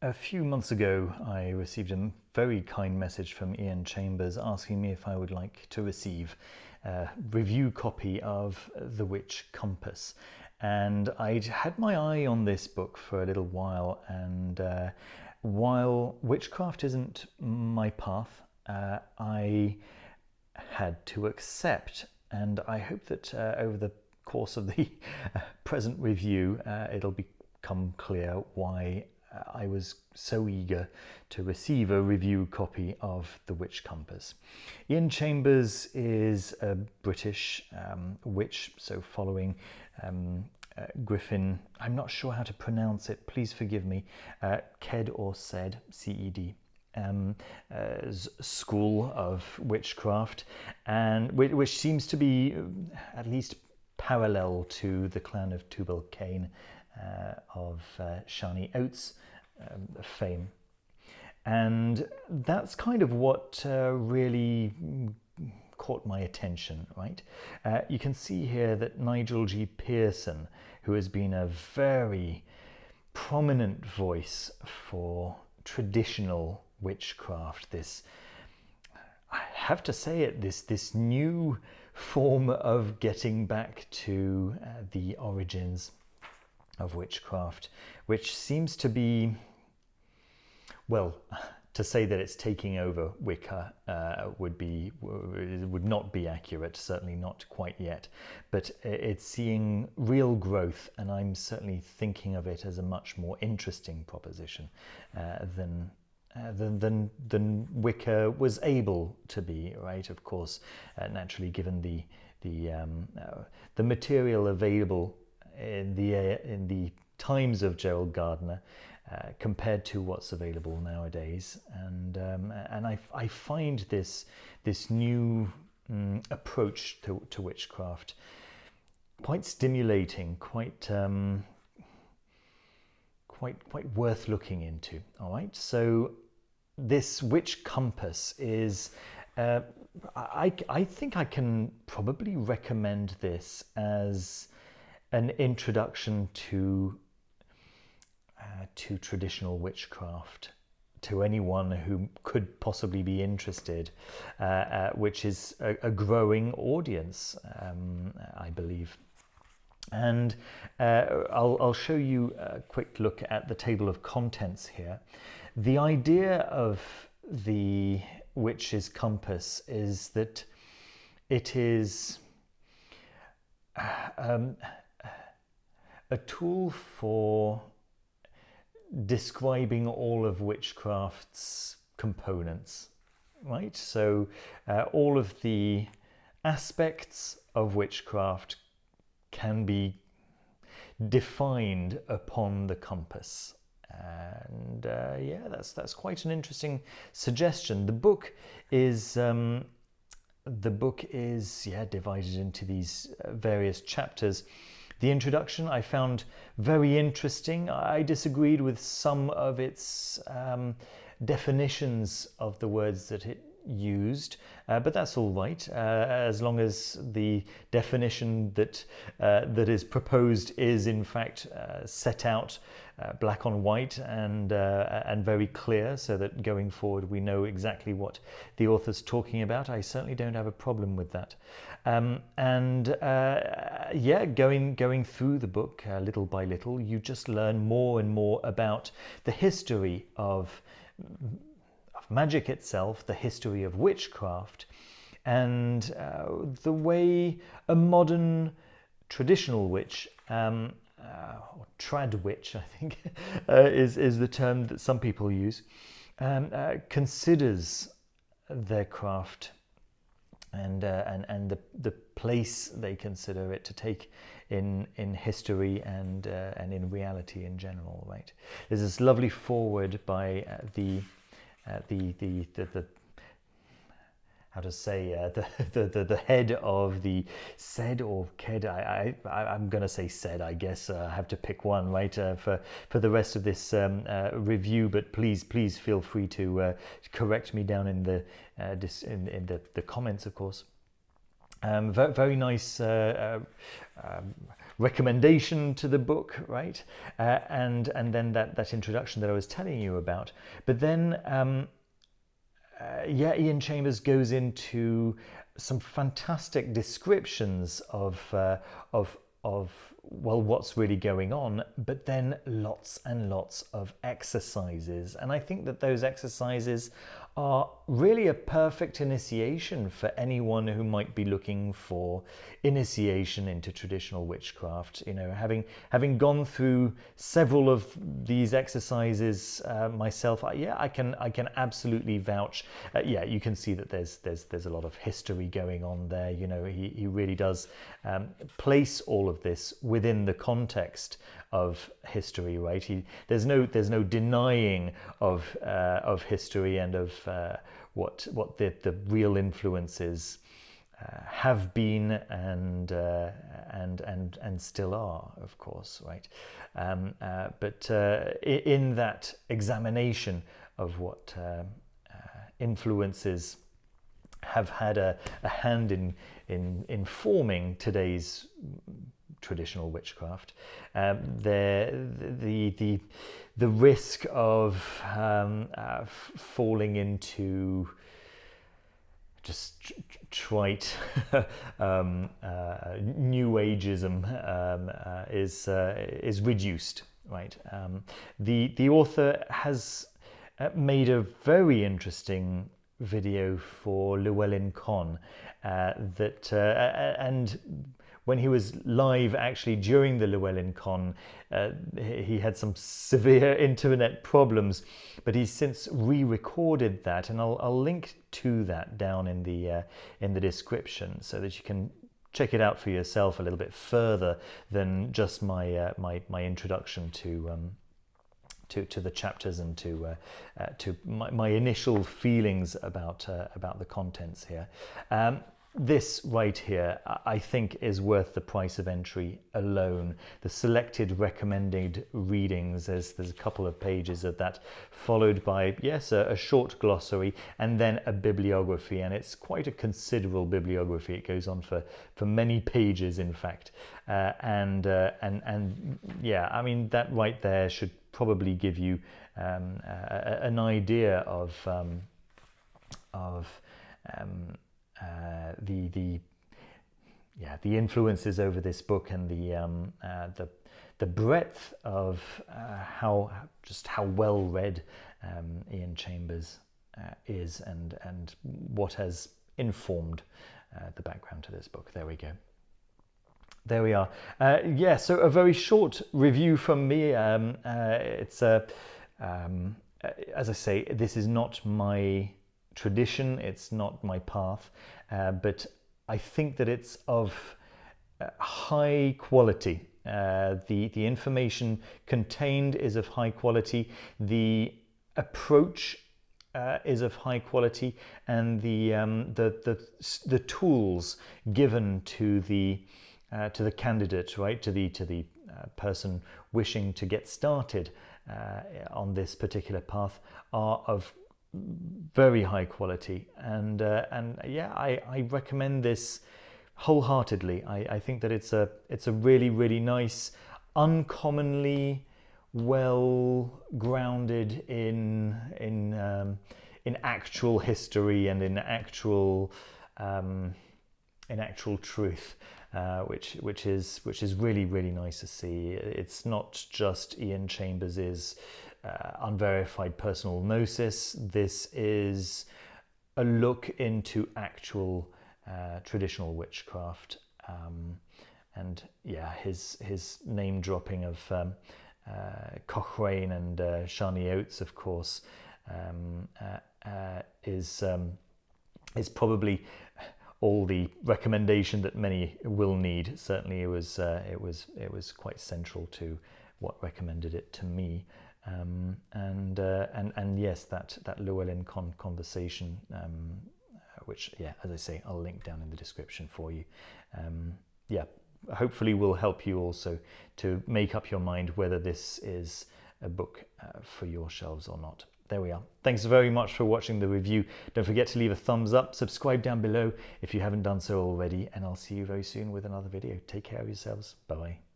A few months ago, I received a very kind message from Ian Chambers asking me if I would like to receive a review copy of The Witch Compass. And I'd had my eye on this book for a little while, and while witchcraft isn't my path, I had to accept, and I hope that over the course of the present review, it'll become clear why I was so eager to receive a review copy of The Witch Compass. Ian Chambers is a British witch, so following Griffin, I'm not sure how to pronounce it, please forgive me, Ked or Ced, C-E-D. School of witchcraft, and which seems to be at least parallel to the clan of Tubal Cain of Shani Oates fame. And that's kind of what really caught my attention, right? You can see here that Nigel G. Pearson, who has been a very prominent voice for traditional witchcraft, this, I have to say it, this new form of getting back to the origins of witchcraft, which seems to be, well, to say that it's taking over Wicca would not be accurate, certainly not quite yet, but it's seeing real growth, and I'm certainly thinking of it as a much more interesting proposition than Wicca was able to be, right? Of course, naturally, given the material available in the times of Gerald Gardner, compared to what's available nowadays, and I find this new approach to witchcraft quite stimulating, quite worth looking into. All right, so this Witch Compass is, I think I can probably recommend this as an introduction to traditional witchcraft to anyone who could possibly be interested, which is a growing audience, I believe. And I'll show you a quick look at the table of contents here. The idea of the Witch's Compass is that it is a tool for describing all of witchcraft's components, right? So all of the aspects of witchcraft can be defined upon the compass. And yeah, that's quite an interesting suggestion. The book is divided into these various chapters. The introduction I found very interesting. I disagreed with some of its definitions of the words that it used, but that's all right, as long as the definition that is proposed is in fact set out black on white and very clear, so that going forward we know exactly what the author's talking about. I certainly don't have a problem with that. Yeah, going through the book little by little, you just learn more and more about the history of magic itself, the history of witchcraft, and the way a modern traditional witch, or trad witch, I think, is the term that some people use, considers their craft and the place they consider it to take in history and in reality in general, right? There's this lovely foreword by the how to say, the head of the Ced or Ked, I'm going to say Ced, I guess. I have to pick one, right, for the rest of this review, but please feel free to correct me down in the comments, of course. Very nice recommendation to the book, right? And then that introduction that I was telling you about. But then, yeah, Ian Chambers goes into some fantastic descriptions of well, what's really going on, but then lots and lots of exercises. And I think that those exercises are really a perfect initiation for anyone who might be looking for initiation into traditional witchcraft. You know, having gone through several of these exercises myself, I can absolutely vouch. Yeah, you can see that there's a lot of history going on there. You know, he really does place all of this within the context of history, right? There's no denying of history and of what the real influences have been and still are, of course, right? But in that examination of what influences have had a hand in forming today's traditional witchcraft, the risk of falling into just trite New Ageism is reduced, right? The author has made a very interesting video for Llewellyn and when he was live actually during the Llewellyn he had some severe internet problems, but he's since re-recorded that, and I'll link to that down in the description so that you can check it out for yourself a little bit further than just my my introduction to the chapters and to my initial feelings about the contents here. This right here, I think, is worth the price of entry alone. The selected recommended readings, there's a couple of pages of that, followed by, yes, a short glossary, and then a bibliography, and it's quite a considerable bibliography. It goes on for many pages, in fact, and yeah, I mean, that right there should probably give you an idea of the influences over this book and the breadth of how well read Ian Chambers is and what has informed the background to this book. There we go. There we are. Yeah, so a very short review from me. It's as I say, this is not my tradition, it's not my path, but I think that it's of high quality. The information contained is of high quality. The approach is of high quality, and the tools given to the candidate, right, to the person wishing to get started on this particular path are of very high quality, and yeah, I recommend this wholeheartedly. I think that it's a really nice, uncommonly well grounded in actual history and in actual truth, which is really nice to see. It's not just Ian Chambers's unverified personal gnosis. This is a look into actual traditional witchcraft, and yeah, his name dropping of Cochrane and Shani Oates, of course, is probably all the recommendation that many will need. Certainly, it was quite central to what recommended it to me. And yes, that Llewellyn conversation, which, yeah, as I say, I'll link down in the description for you. Yeah, hopefully will help you also to make up your mind whether this is a book for your shelves or not. there we are. Thanks very much for watching the review. Don't forget to leave a thumbs up, subscribe down below if you haven't done so already, and I'll see you very soon with another video. Take care of yourselves. Bye-bye.